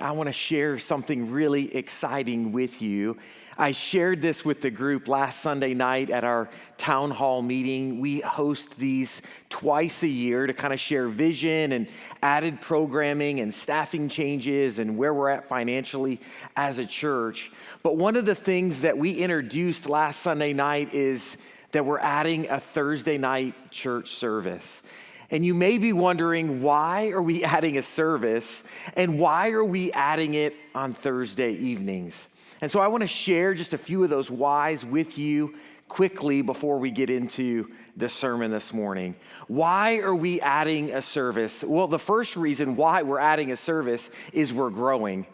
I want to share something really exciting with you. I shared this with the group last Sunday night at our town hall meeting. We host these twice a year to kind of share vision and added programming and staffing changes and where we're at financially as a church. But one of the things that we introduced last Sunday night is that we're adding a Thursday night church service. And you may be wondering, why are we adding a service and why are we adding it on Thursday evenings? And so I want to share just a few of those whys with you quickly before we get into the sermon this morning. Why are we adding a service? Well, the first reason why we're adding a service is we're growing.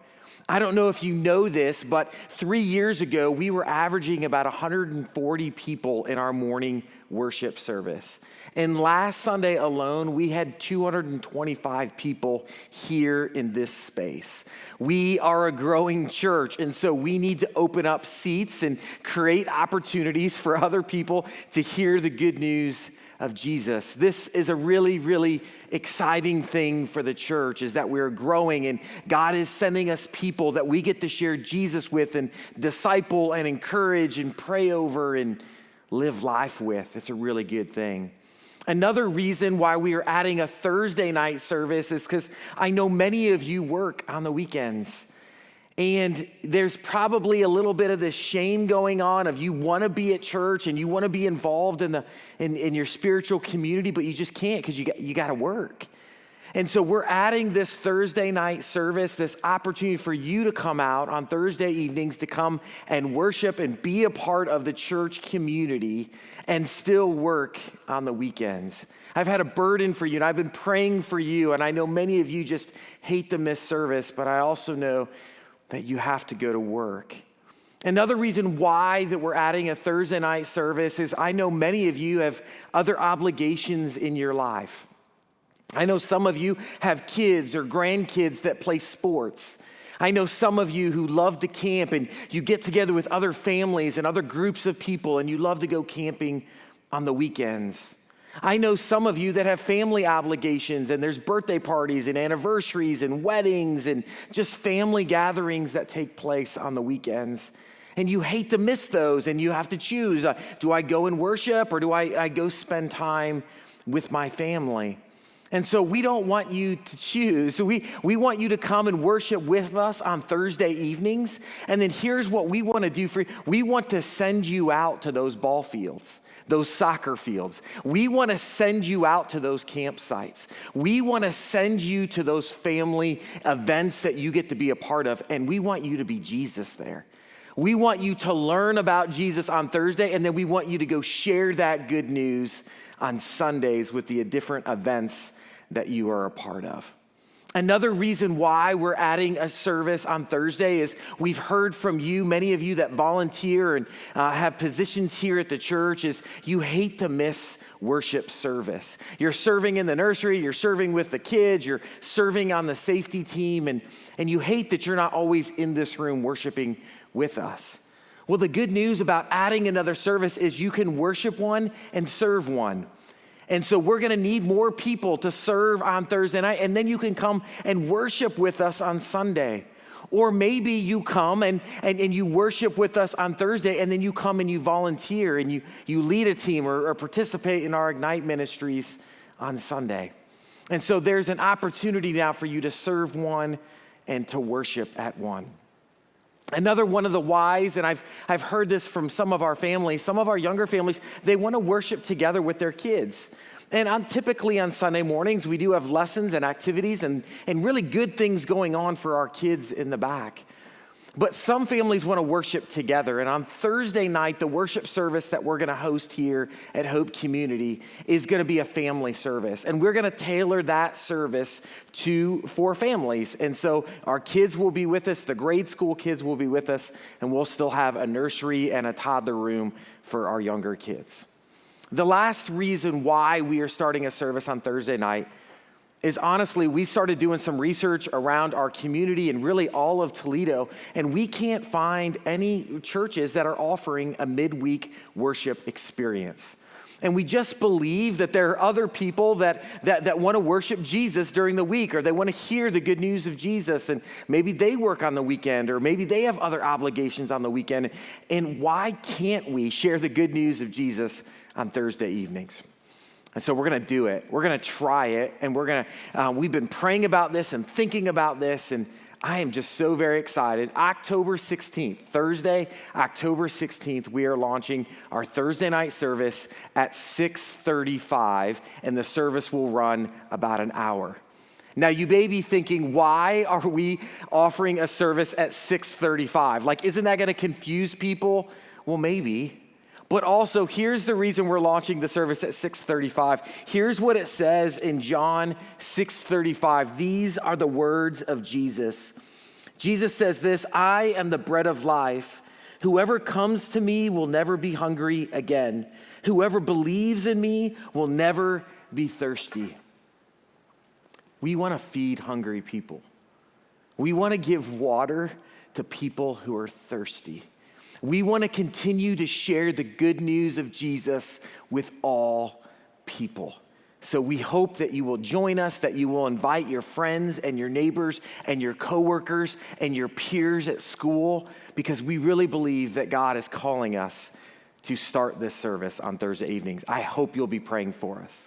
I don't know if you know this, but 3 years ago, we were averaging about 140 people in our morning worship service. And last Sunday alone, we had 225 people here in this space. We are a growing church, and so we need to open up seats and create opportunities for other people to hear the good news of Jesus. This is a really, really exciting thing for the church, is that we're growing and God is sending us people that we get to share Jesus with and disciple and encourage and pray over and live life with. It's a really good thing. Another reason why we are adding a Thursday night service is because I know many of you work on the weekends. And there's probably a little bit of this shame going on of you want to be at church and you want to be involved in your spiritual community, but you just can't because you got to work. And so we're adding this Thursday night service, this opportunity for you to come out on Thursday evenings to come and worship and be a part of the church community and still work on the weekends. I've had a burden for you and I've been praying for you, and I know many of you just hate to miss service, but I also know that you have to go to work. Another reason why that we're adding a Thursday night service is I know many of you have other obligations in your life. I know some of you have kids or grandkids that play sports. I know some of you who love to camp and you get together with other families and other groups of people and you love to go camping on the weekends. I know some of you that have family obligations and there's birthday parties and anniversaries and weddings and just family gatherings that take place on the weekends. And you hate to miss those and you have to choose. Do I go and worship or do I go spend time with my family? And so we don't want you to choose. So we want you to come and worship with us on Thursday evenings. And then here's what we want to do for you. We want to send you out to those ball fields, those soccer fields. We want to send you out to those campsites. We want to send you to those family events that you get to be a part of. And we want you to be Jesus there. We want you to learn about Jesus on Thursday, and then we want you to go share that good news on Sundays with the different events that you are a part of. Another reason why we're adding a service on Thursday is we've heard from you, many of you that volunteer and have positions here at the church, is you hate to miss worship service. You're serving in the nursery, you're serving with the kids, you're serving on the safety team, and you hate that you're not always in this room worshiping with us. Well, the good news about adding another service is you can worship one and serve one. And so we're going to need more people to serve on Thursday night, and then you can come and worship with us on Sunday. Or maybe you come and you worship with us on Thursday, and then you come and you volunteer and you lead a team or participate in our Ignite ministries on Sunday. And so there's an opportunity now for you to serve one and to worship at one. Another one of the whys, and I've heard this from some of our families, some of our younger families, they want to worship together with their kids. And typically on Sunday mornings, we do have lessons and activities and really good things going on for our kids in the back. But some families want to worship together. And on Thursday night, the worship service that we're going to host here at Hope Community is going to be a family service. And we're going to tailor that service for families. And so our kids will be with us, the grade school kids will be with us, and we'll still have a nursery and a toddler room for our younger kids. The last reason why we are starting a service on Thursday night is honestly, we started doing some research around our community and really all of Toledo, and we can't find any churches that are offering a midweek worship experience. And we just believe that there are other people that want to worship Jesus during the week, or they want to hear the good news of Jesus, and maybe they work on the weekend, or maybe they have other obligations on the weekend. And why can't we share the good news of Jesus on Thursday evenings? And so we're going to do it. We're going to try it, and we've been praying about this and thinking about this, and I am just so very excited. October 16th, Thursday, October 16th, we are launching our Thursday night service at 6:35, and the service will run about an hour. Now, you may be thinking, why are we offering a service at 6:35? Like, isn't that going to confuse people? Well, maybe. But also, here's the reason we're launching the service at 6:35. Here's what it says in John 6:35. These are the words of Jesus. Jesus says this, "I am the bread of life. Whoever comes to me will never be hungry again. Whoever believes in me will never be thirsty." We want to feed hungry people. We want to give water to people who are thirsty. We want to continue to share the good news of Jesus with all people. So we hope that you will join us, that you will invite your friends and your neighbors and your coworkers and your peers at school, because we really believe that God is calling us to start this service on Thursday evenings. I hope you'll be praying for us.